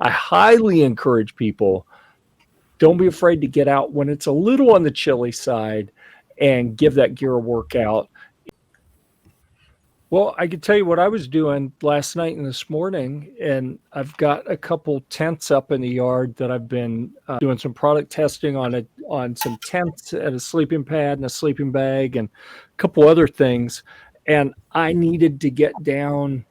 I highly encourage people, don't be afraid to get out when it's a little on the chilly side and give that gear a workout. Well, I could tell you what I was doing last night and this morning, and I've got a couple tents up in the yard that I've been doing some product testing on some tents and a sleeping pad and a sleeping bag and a couple other things, and I needed to get down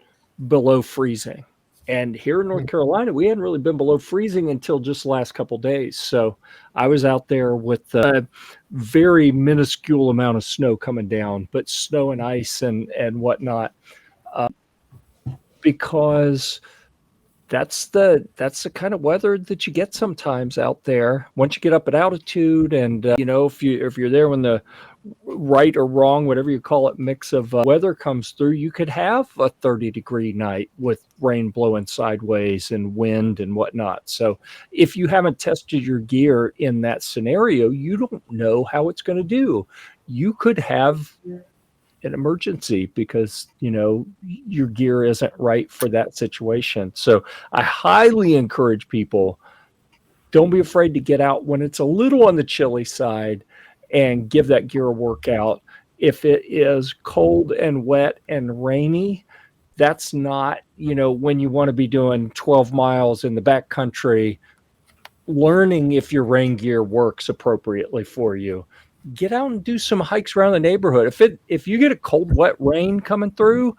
below freezing. And here in North Carolina, we hadn't really been below freezing until just the last couple days. So I was out there with a very minuscule amount of snow coming down, but snow and ice and whatnot, uh, because that's the kind of weather that you get sometimes out there once you get up at altitude. And if you're there when the right or wrong, whatever you call it, mix of weather comes through, you could have a 30-degree night with rain blowing sideways and wind and whatnot. So if you haven't tested your gear in that scenario, you don't know how it's going to do. You could have an emergency because your gear isn't right for that situation. So I highly encourage people, don't be afraid to get out when it's a little on the chilly side and give that gear a workout. If it is cold and wet and rainy, that's not when you want to be doing 12 miles in the back country, learning if your rain gear works appropriately for you. Get out and do some hikes around the neighborhood. If you get a cold, wet rain coming through,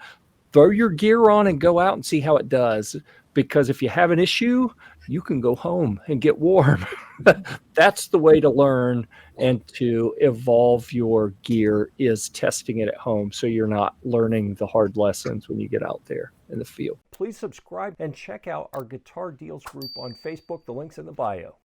throw your gear on and go out and see how it does. Because if you have an issue, you can go home and get warm. That's the way to learn and to evolve your gear, is testing it at home so you're not learning the hard lessons when you get out there in the field. Please subscribe and check out our Guitar Deals group on Facebook. The link's in the bio.